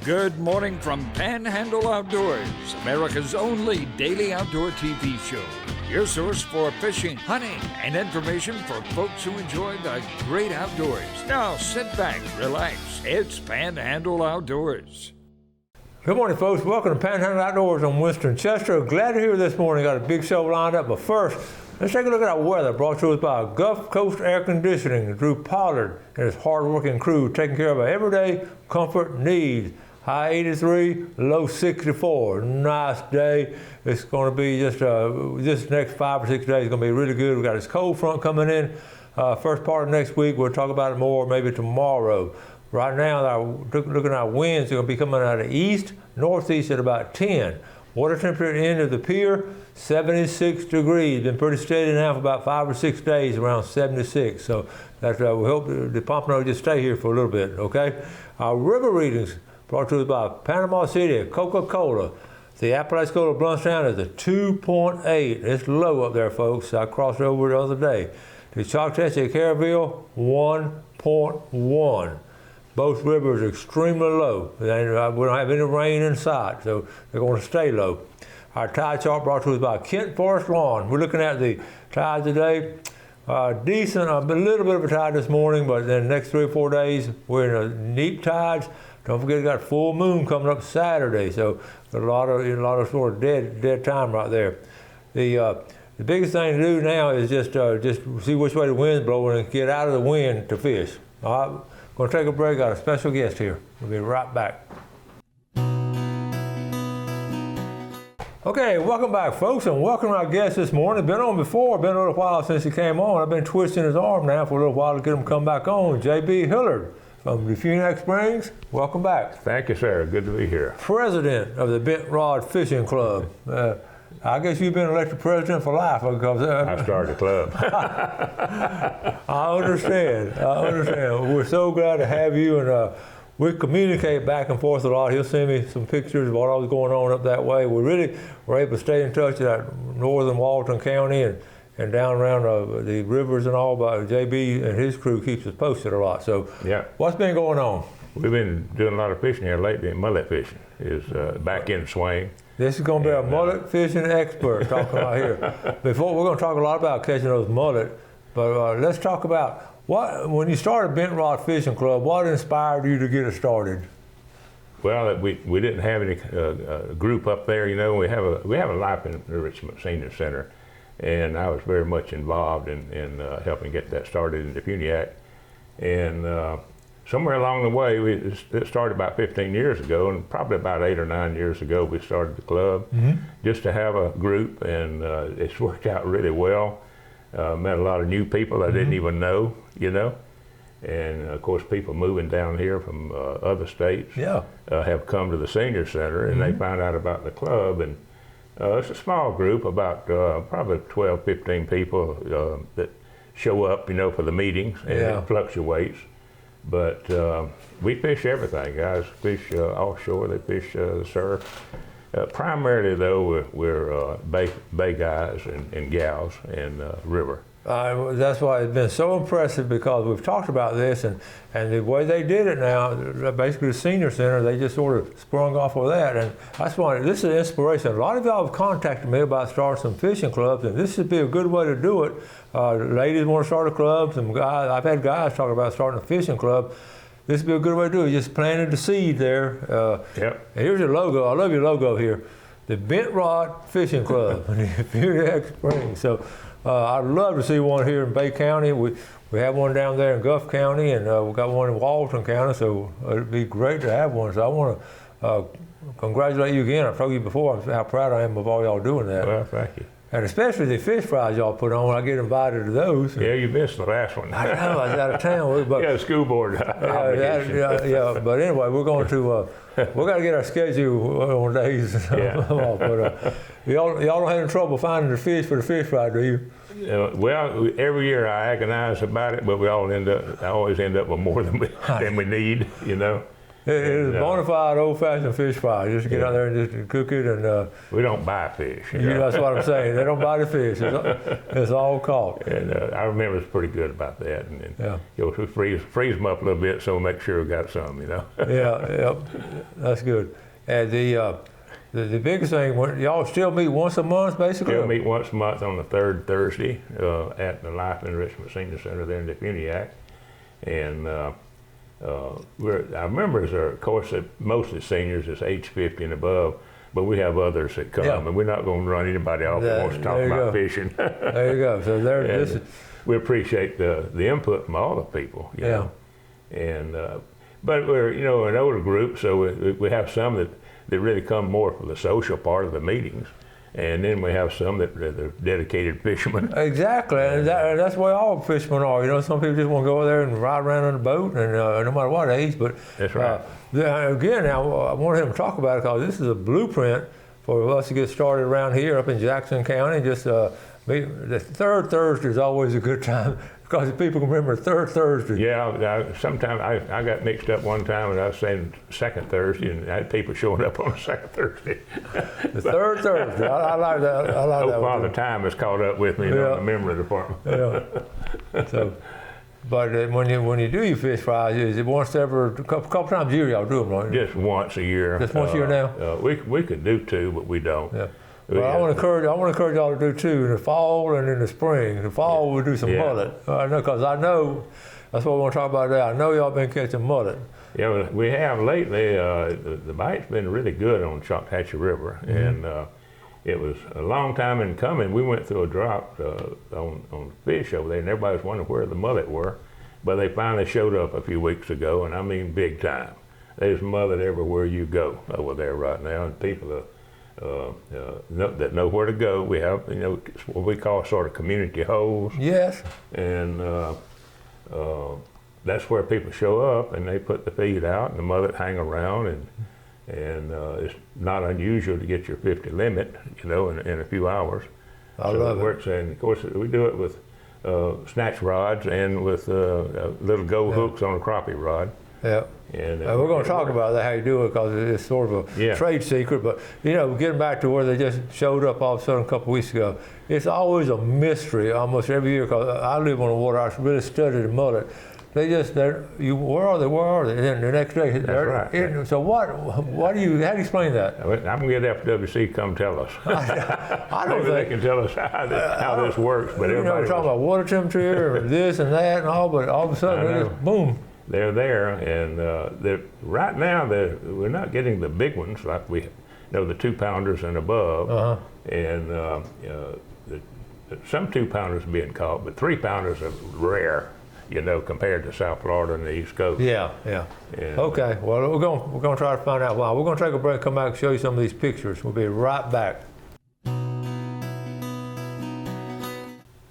Good morning from Panhandle Outdoors, America's only daily outdoor TV show. Your source for fishing, hunting, and information for folks who enjoy the great outdoors. Now sit back, relax. It's Panhandle Outdoors. Good morning, folks. Welcome to Panhandle Outdoors. I'm Winston Chester. Glad to hear this morning. Got a big show lined up. But first, let's take a look at our weather. Brought to us by Gulf Coast Air Conditioning. Drew Pollard and his hard-working crew taking care of our everyday comfort needs. High 83, low 64. Nice day. It's going to be just this next 5 or 6 days is going to be really good. We got this cold front coming in. First part of next week, we'll talk about it more maybe tomorrow. Right now, looking at our winds, they're going to be coming out of east, northeast at about 10. Water temperature at the end of the pier, 76 degrees. Been pretty steady now for about 5 or 6 days, around 76. So that's we hope the pompano just stay here for a little bit, okay? Our river readings brought to us by Panama City, Coca-Cola. The Apalachicola Bluntstown is a 2.8. It's low up there, folks. I crossed over the other day. The Choctaw at Caryville, 1.1. Both rivers are extremely low. We don't have any rain in sight, so they're going to stay low. Our tide chart brought to us by Kent Forest Lawn. We're looking at the tides today. Decent, a little bit of a tide this morning, but then the next 3 or 4 days, we're in a neat tides. Don't forget, we got full moon coming up Saturday, so a lot of sort of dead time right there. The biggest thing to do now is just see which way the wind's blowing and get out of the wind to fish. All right, going to take a break. Got a special guest here. We'll be right back. Okay, welcome back, folks, and welcome to our guest this morning. Been on before, been a little while since he came on. I've been twisting his arm now for a little while to get him to come back on. J.B. Hillard from Defuniak Springs, welcome back. Thank you, sir. Good to be here. President of the Bent Rod Fishing Club. I guess you've been elected president for life because I started the club. I understand. We're so glad to have you, and we communicate back and forth a lot. He'll send me some pictures of what all was going on up that way. We really were able to stay in touch with that northern Walton County and down around the rivers and all, but JB and his crew keeps us posted a lot. So yeah. What's been going on? We've been doing a lot of fishing here lately, and mullet fishing is back in swing. This is going to be a mullet fishing expert talking right here. Before, we're going to talk a lot about catching those mullet, but let's talk about when you started Bent Rod Fishing Club, what inspired you to get it started? Well, we didn't have any group up there, you know. We have a life enrichment senior center, and I was very much involved in helping get that started in Defuniak. And somewhere along the way, it started about 15 years ago, and probably about 8 or 9 years ago, we started the club just to have a group, and it's worked out really well. Met a lot of new people I didn't even know, you know. And of course, people moving down here from other states have come to the senior center, and they found out about the club. And it's a small group, about probably 12, 15 people that show up, you know, for the meetings, and it fluctuates. But we fish everything, guys. Fish offshore, they fish the surf. Primarily, though, we're bay guys and gals and river. That's why it's been so impressive, because we've talked about this, and the way they did it now, basically the senior center, they just sort of sprung off of that, and that's why this is an inspiration. A lot of y'all have contacted me about starting some fishing clubs, and this would be a good way to do it. Ladies want to start a club, some guys, I've had guys talk about starting a fishing club. This would be a good way to do it. Just planted the seed there. And here's your logo. I love your logo here. The Bent Rod Fishing Club in Defuniak Springs. So I'd love to see one here in Bay County. We have one down there in Gulf County, and we've got one in Walton County, so it'd be great to have one. So I want to congratulate you again. I've told you before how proud I am of all y'all doing that. Well, thank you. And especially the fish fries y'all put on, I get invited to those. Yeah, you missed the last one. I know, I was out of town. But, yeah, school board. Yeah, but anyway, we're going to, we got to get our schedule on days. But y'all don't have any trouble finding the fish for the fish fry, do you? Well, every year I agonize about it, but I always end up with more than we need, you know. It is a bona fide old-fashioned fish fry. Just get out there and just cook it, and we don't buy fish. that's what I'm saying. They don't buy the fish. It's all caught. And I remember it's pretty good about that. And Yeah. we freeze them up a little bit so we make sure we got some. Yeah, that's good. And the biggest thing, y'all still meet once a month, basically. We'll meet once a month on the third Thursday at the Life Enrichment Senior Center there in the Puniac. And our members are, of course, mostly seniors, it's age 50 and above, but we have others that come, and we're not going to run anybody off that wants to talk about fishing. There you go. So we appreciate the input from all the people. You know? And but we're an older group, so we have some that really come more for the social part of the meetings. And then we have some that are dedicated fishermen. Exactly, and that's the way all fishermen are. Some people just want to go over there and ride around on the boat, and no matter what age. But that's right. Again, now I wanted him to talk about it because this is a blueprint for us to get started around here up in Jackson County. Just the third Thursday is always a good time because people can remember third Thursday. Yeah, sometimes I got mixed up one time and I was saying second Thursday, and I had people showing up on the second Thursday. The third Thursday, I like that. I like that. Father Time has caught up with me in the memory department. Yeah. So, but when you do your fish fries, is it once every couple times a year y'all do them, right? Just once a year. Just once a year now. We could do two, but we don't. Yeah. Well, I want to encourage y'all to do two in the fall and in the spring. In the fall, we'll do some mullet. I know, because that's what we want to talk about today. I know y'all been catching mullet. Yeah, we have lately. The bite's been really good on Choctaw River, and it was a long time in coming. We went through a drought on fish over there, and everybody was wondering where the mullet were, but they finally showed up a few weeks ago, and I mean big time. There's mullet everywhere you go over there right now, and people that know where to go. We have, what we call sort of community holes. Yes. And that's where people show up, and they put the feed out, and the mullet hang around, and it's not unusual to get your 50 limit, in a few hours. I love it. Works, and of course we do it with snatch rods and with little gold hooks on a crappie rod. Yeah. And we're going to talk about that, how you do it, because it's sort of a trade secret. But, getting back to where they just showed up all of a sudden a couple of weeks ago, it's always a mystery almost every year, because I live on the water. I really study the mullet. Where are they? And then the next day, that's right. So how do you explain that? I'm going to get FWC come tell us. I don't Maybe they can tell us how this works. But we're talking about water temperature or this and that and all, but all of a sudden, boom. They're there, and right now we're not getting the big ones like we know, the 2-pounders and above, and some 2-pounders are being caught, but 3-pounders are rare, compared to South Florida and the East Coast. Yeah. And, okay, well we're going to try to find out why. We're going to take a break, come back and show you some of these pictures. We'll be right back.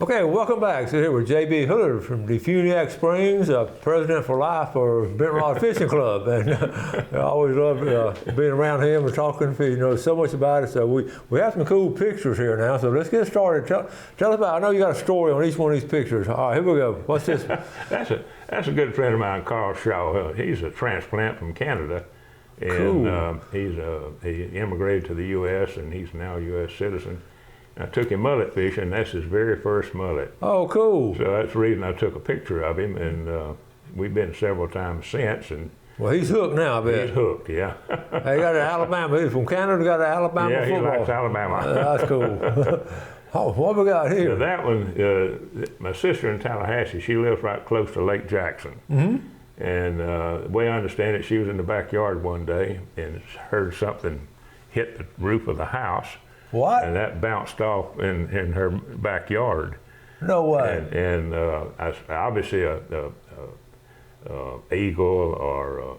Okay, welcome back. So here with J.B. Hullard from the Puniac Springs, president for life for Bent Rod Fishing Club, and I always love being around him and talking. He knows so much about it. So we have some cool pictures here now. So let's get started. Tell us about. I know you got a story on each one of these pictures. All right, here we go. What's this? That's a good friend of mine, Carl Shaw. He's a transplant from Canada, and cool. He immigrated to the U.S. and he's now a U.S. citizen. I took him mullet fishing. That's his very first mullet. Oh, cool. So that's the reason I took a picture of him, and we've been several times since. And well, he's hooked now, I bet. He's hooked, yeah. He got an Alabama. He's from Canada, got an Alabama football. Yeah, he likes Alabama. That's cool. Oh, what we got here? So that one, my sister in Tallahassee, she lives right close to Lake Jackson. Mm-hmm. And the way I understand it, she was in the backyard one day and heard something hit the roof of the house. What? And that bounced off in her backyard. No way. And obviously a eagle or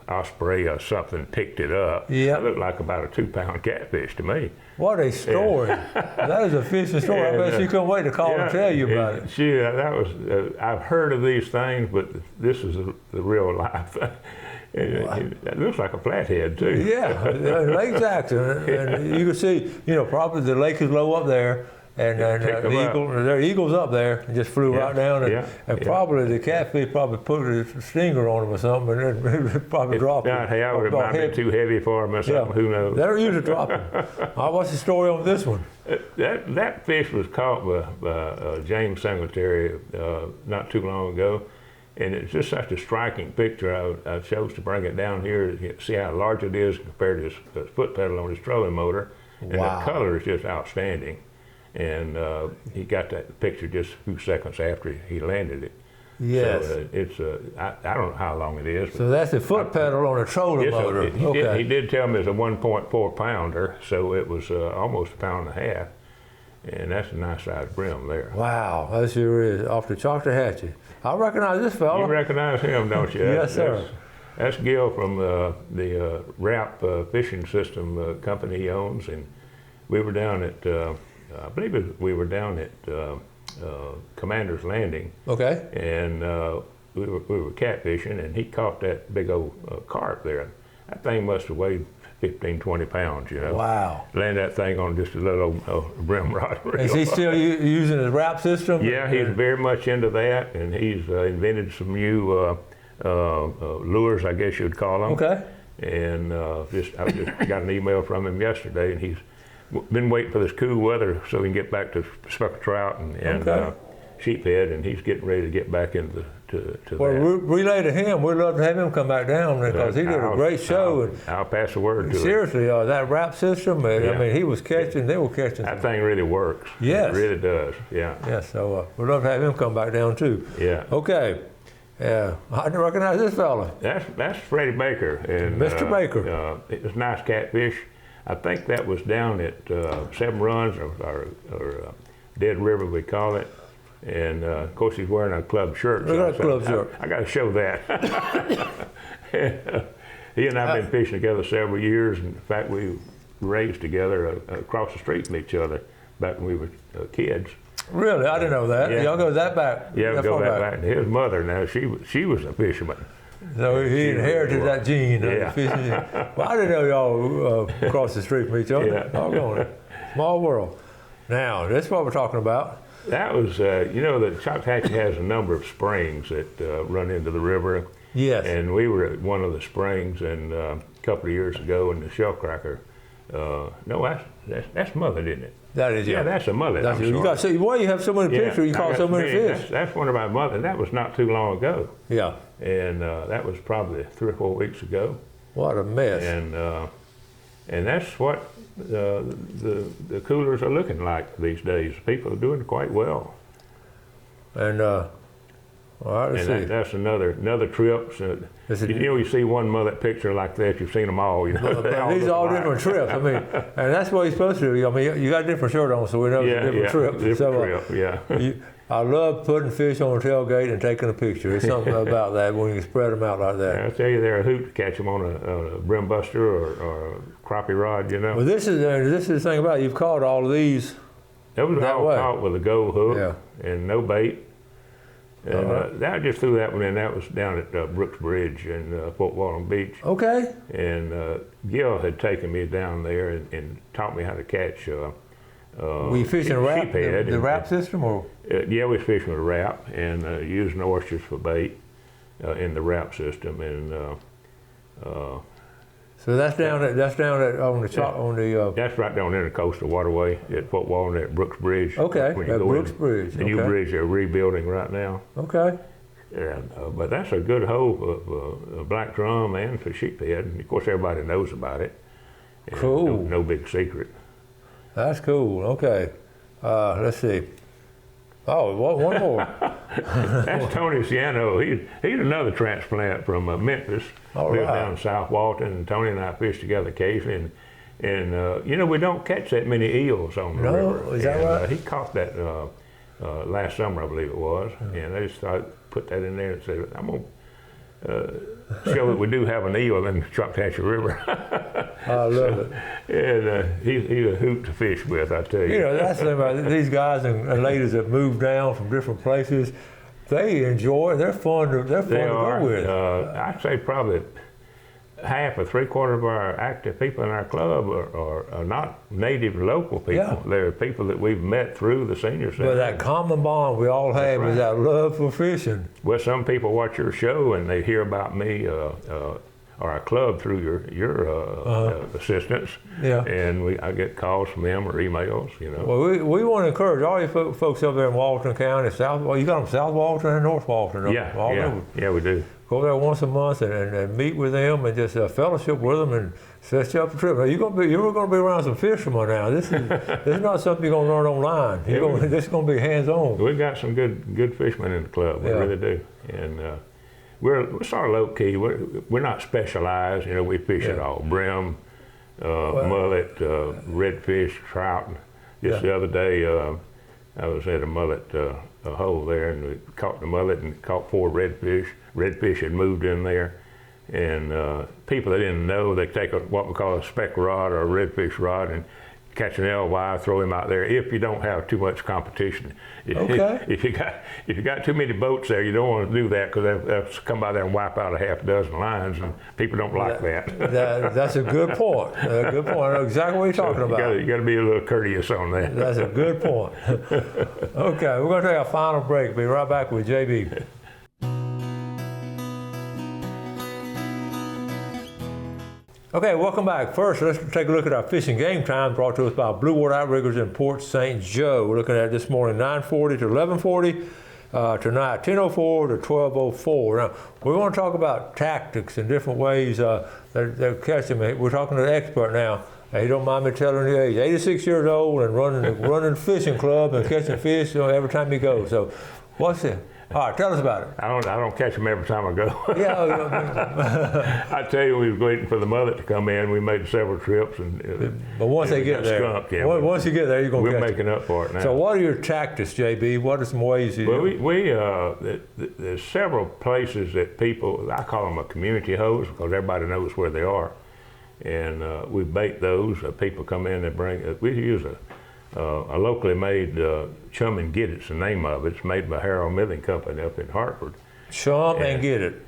osprey or something picked it up. Yeah. It looked like about a 2-pound catfish to me. What a story. That is a fishing story. I bet she couldn't wait to call and tell you about it. I've heard of these things, but this is the real life thing. It looks like a flathead too. Yeah, Lake Jackson, and you can see, probably the lake is low up there, And Pick 'em the eagle, there are eagles up there, and just flew right down, and probably the catfish probably put a stinger on them or something, and then probably dropped it. Not hell, it might be too heavy for them or something. Who knows? They're usually dropping. What's the story on this one? That fish was caught by James Singletary not too long ago, and it's just such a striking picture. I chose to bring it down here to see how large it is compared to his foot pedal on his trolling motor, and the color is just outstanding. And he got that picture just a few seconds after he landed it. Yes. So it's I don't know how long it is. So that's the foot pedal on a trolling motor. He did tell me it's a 1.4 pounder, so it was almost a pound and a half. And that's a nice sized brim there. Wow, that sure is. Off the Choctahatchee. I recognize this fella. You recognize him, don't you? Yes, sir. That's Gil from the RAP fishing system company he owns. And we were down at, I believe we were down at Commander's Landing. Okay. And we were catfishing, and he caught that big old carp there. That thing must have weighed 15, 20 pounds, you know. Wow. Landed that thing on just a little brim rod reel. Is he still using his RAP system? Yeah, he's very much into that, and he's invented some new lures, I guess you'd call them. Okay. And I just got an email from him yesterday, and he's been waiting for this cool weather so he can get back to speckled trout and sheephead, and he's getting ready to get back into to well, that. relay to him. We'd love to have him come back down because he did a great show. I'll pass the word to him. Seriously, that RAP system, I mean, he was catching, they were catching. That thing really works. Yes. It really does, yeah. Yeah, so we'd love to have him come back down too. Yeah. Okay. Yeah, I didn't recognize this fella. That's Freddie Baker. And, Mr. Baker. It was nice catfish. I think that was down at Seven Runs or Dead River, we call it. And of course, he's wearing a club shirt. I got to show that. He and I have been fishing together several years. In fact, we raised together across the street from each other back when we were kids. Really? I didn't know that. Yeah. Y'all go that back? Yeah, we go that back. And his mother, now, she was a fisherman. So he inherited that gene. Yeah. Fishing. Well, I didn't know y'all across the street from each other. Yeah. Doggone it. Small world. Now, this is what we're talking about. That was, the Choctahatchee has a number of springs that run into the river. Yes. And we were at one of the springs and a couple of years ago in the Shellcracker. No, that's mother, didn't it? That is, yeah. That's a mother. That's you got so you have so many pictures. You caught so many fish. That's one of my mother. And that was not too long ago. Yeah. And that was probably 3 or 4 weeks ago. What a mess. And that's what the coolers are looking like these days. People are doing quite well. And all right, let's see. That's another trip. So, you see one mother picture like that, you've seen them all. These are all different trips. I mean, and that's what you're supposed to do. I mean, you got a different shirt on, so we know it's a different trip. Different trip, I love putting fish on a tailgate and taking a picture. There's something about that when you spread them out like that. I'll tell you, they're a hoot to catch them on a brim buster or a crappie rod, Well, this is the thing about it. You've caught all of these. Those were all caught with a gold hook and no bait. And I just threw that one in. That was down at Brooks Bridge in Fort Walton Beach. Okay. And Gil had taken me down there and taught me how to catch. Were you fishing the RAP system, or? Yeah, we was fishing with a RAP and using oysters for bait in the RAP system. And so that's down at on the that's right down there in the coastal waterway at Fort Walton at Brooks Bridge. Okay, at Brooks Bridge. The new bridge they're rebuilding right now. Okay. And, but that's a good hole for black drum and for sheephead. And of course, everybody knows about it. Cool. No big secret. That's cool. Okay. Let's see. Oh, one more. That's Tony Ciano. He's another transplant from Memphis. Lives down in South Walton. And Tony and I fish together occasionally. And we don't catch that many eels on the river. No, is that right? He caught that last summer, I believe it was. And I just put that in there and said, I'm going to show that we do have an eel in the Choctahatchee River. I love it. And he's a hoot to fish with, I tell you. That's the thing about these guys and ladies that move down from different places. They enjoy it. They're fun to go with. I'd say probably half or three-quarters of our active people in our club are not native local people. Yeah. They're people that we've met through the senior center. But that common bond we all have right. is that love for fishing. Well, some people watch your show and they hear about me or our club through your assistants. Yeah. And I get calls from them or emails, you know. Well, we want to encourage all you folks up there in Walton County, you got them South Walton and North Walton. Yeah, we do. Go there once a month and meet with them and just fellowship with them and set you up a trip. Now you're going to be around some fishermen now. This is not something you're going to learn online. This is going to be hands on. We've got some good fishermen in the club. We really do. And we're sort of low key. We're not specialized. You know, we fish it all: brim, mullet, redfish, trout. Just the other day, I was at a mullet a hole there, and we caught the mullet and caught 4 redfish. Redfish had moved in there, and people that didn't know, they take what we call a speck rod or a redfish rod and catch an LY, throw him out there. If you don't have too much competition, if you got too many boats there, you don't want to do that because they'll come by there and wipe out a half dozen lines, and people don't like that. That's a good point. A good point. I know exactly what you're talking about. You got to be a little courteous on that. That's a good point. Okay, we're going to take our final break. Be right back with JB. Okay, welcome back. First, let's take a look at our fishing game time brought to us by Blue Water Outriggers in Port St. Joe. We're looking at this morning 9:40 to 11:40, tonight 10:04 to 12:04. Now, we want to talk about tactics and different ways they're catching me. We're talking to an expert now. He don't mind me telling the age, 86 years old and running a fishing club and catching fish every time he goes. So, what's it? All right, tell us about it. I don't catch them every time I go. Yeah. I tell you, we was waiting for the mullet to come in. We made several trips, but once they get there, once you get there, you're going to catch We're making up for it now. So, what are your tactics, JB? What are some ways you? Well, there's several places that people, I call them a community hose because everybody knows where they are, and we bait those. People come in and bring. We use a locally made Chum and Get It's the name of it. It's made by Harold Milling Company up in Hartford. Chum and Get It.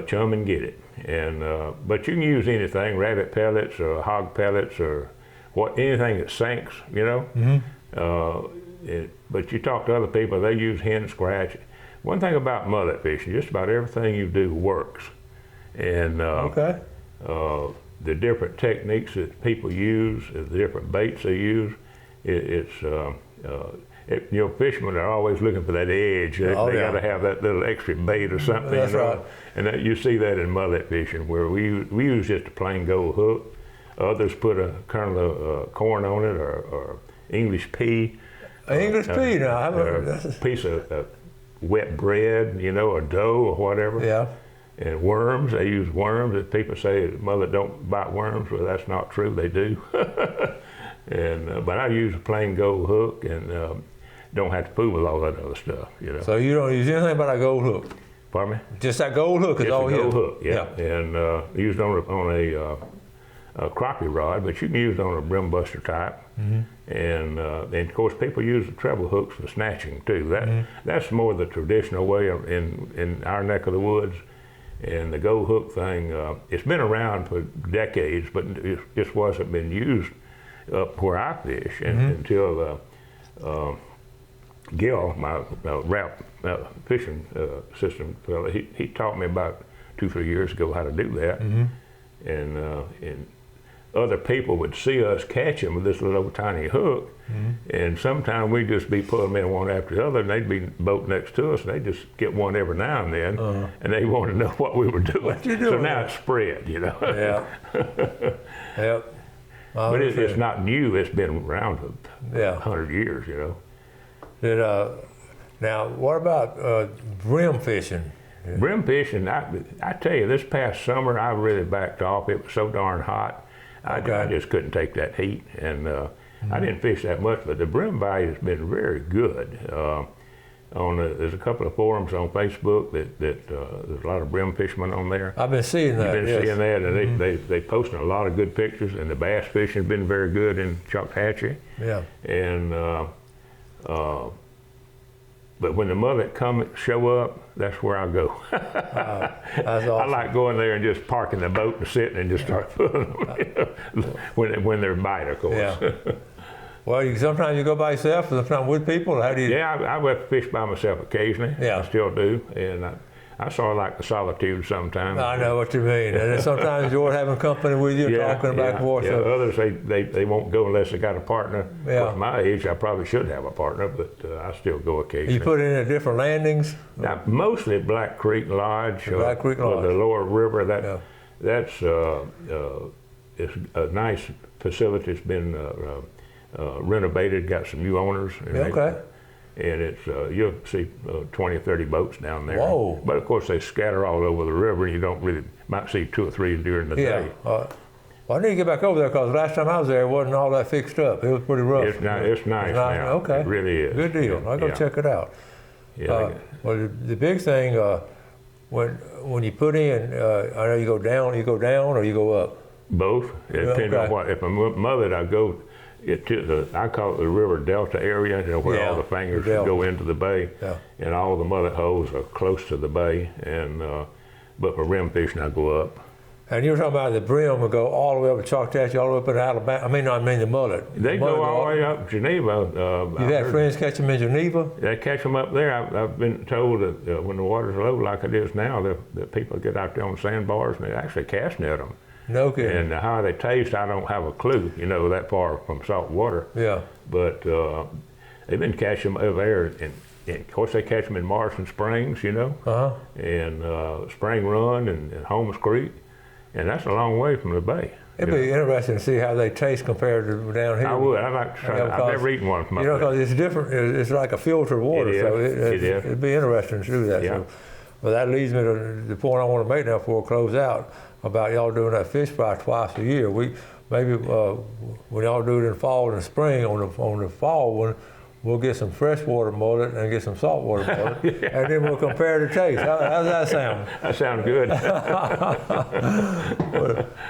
Chum and Get It. And but you can use anything: rabbit pellets or hog pellets or anything that sinks. You know. Mm-hmm. But you talk to other people; they use hen scratch. One thing about mullet fishing: just about everything you do works. And the different techniques that people use, the different baits they use. Fishermen are always looking for that edge. They got to have that little extra bait or something. That's right. And you see that in mullet fishing, where we use just a plain gold hook. Others put a kernel of corn on it or English pea. English pea now. A piece of wet bread, or dough or whatever. Yeah. And worms, they use worms. If people say mullet don't bite worms, well, that's not true. They do. And but I use a plain gold hook and don't have to fool with all that other stuff, So you don't use anything but a gold hook? Pardon me? Just that gold hook is all you you use? Gold hook, yeah. And used on a crappie rod, but you can use it on a brim buster type. Mm-hmm. And of course people use the treble hooks for snatching too. That's more the traditional way in our neck of the woods. And the gold hook thing, it's been around for decades, but it just wasn't been used up where I fish until Gil, my rap fishing system fellow, he taught me about 2-3 years ago how to do that. Mm-hmm. And other people would see us catch them with this little tiny hook, and sometimes we'd just be pulling them in one after the other, and they'd be boat next to us, and they'd just get one every now and then, and they wanted to know what we were doing. What you doing? So now it's spread, Yeah. Yep. But it's not new. It's been around for 100 years, Now, what about brim fishing? Yeah. Brim fishing, I tell you, this past summer I really backed off. It was so darn hot. I just couldn't take that heat, and I didn't fish that much. But the brim bite has been very good. There's a couple of forums on Facebook that there's a lot of brim fishermen on there. I've been seeing that. You've been seeing that, and they posting a lot of good pictures. And the bass fishing has been very good in Choctawhatchee. Yeah. And But when the mullet show up, that's where I go. That's awesome. I like going there and just parking the boat and sitting and just start pulling them, when they're bite, of course. Yeah. Well, sometimes you go by yourself, sometimes with people. How do you? Yeah, I went to fish by myself occasionally. Yeah. I still do, and I sort of like the solitude sometimes. I know what you mean. And sometimes enjoy having company with you, talking back and forth. Yeah. So. Others, they won't go unless they got a partner. Yeah. At my age, I probably should have a partner, but I still go occasionally. You put it in at different landings? Now, mostly at Black Creek Lodge. Black Creek Lodge. The lower river. That's it's a nice facility. It's been renovated, got some new owners. Okay. And it's you'll see 20 or 30 boats down there. Whoa. But of course they scatter all over the river, and you don't really might see 2 or 3 during the day. Well, I need to get back over there because last time I was there, it wasn't all that fixed up. It was pretty rough. It's nice now. Okay. It really is. Good deal. I'll go check it out. Yeah. Well, the big thing when you put in, I know you go down, or you go up. Both. It depends on what. If I'm mullet, I go to I call it the river delta area, where all the fingers go into the bay, and all the mullet holes are close to the bay. And but for rim fishing, I go up. And you were talking about the brim will go all the way up to Choctaw, all the way up in Alabama. I mean the mullet. They go all the way up Geneva. You've had friends catch them in Geneva? They catch them up there. I've been told that when the water's low like it is now, that people get out there on sandbars and they actually cast net them. No kidding. And how they taste, I don't have a clue, that far from salt water. Yeah. But they've been catching them over there. And of course, they catch them in Morrison Springs, Uh-huh. and Spring Run and Holmes Creek. And that's a long way from the bay. It'd be interesting to see how they taste compared to down here. I would. I'd like to try. I've never eaten one from up there. Because it's different. It's like a filtered water. It is. So It is. it'd be interesting to do that. Yeah. So, but that leads me to the point I want to make now before we close out about y'all doing that fish fry twice a year. Maybe when y'all do it in fall and spring, on the fall one, we'll get some freshwater mullet and get some saltwater mullet, and then we'll compare the taste. How's that sound? That sounds good.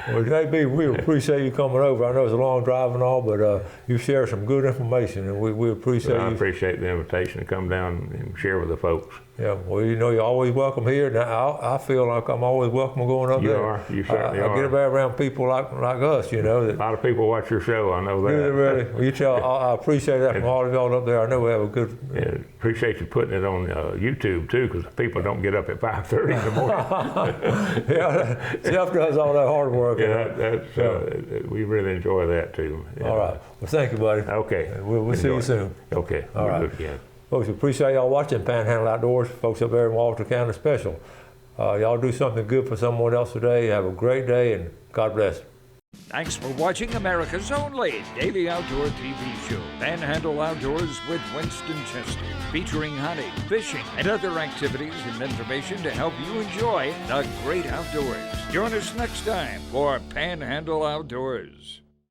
Well, JB, we appreciate you coming over. I know it's a long drive and all, but you share some good information, and we appreciate I you. appreciate the invitation to come down and share with the folks. Yeah, well, you're always welcome here. Now, I feel like I'm always welcome going up You there. are. You certainly are. I get around people like us, A lot of people watch your show. I know that. Really. Well, you tell. I appreciate that from all of y'all up there. I know we have a good. And appreciate you putting it on YouTube too, because people don't get up at 5:30 in the morning. Yeah, Jeff does all that hard work. We really enjoy that too. All right. Well, thank you, buddy. Okay. We'll see you soon. Okay. All right. Good again. Folks, we appreciate y'all watching Panhandle Outdoors. Folks up there in Walter County Special. Y'all do something good for someone else today. Have a great day, and God bless. Thanks for watching America's only daily outdoor TV show, Panhandle Outdoors with Winston Chester, featuring hunting, fishing, and other activities and information to help you enjoy the great outdoors. Join us next time for Panhandle Outdoors.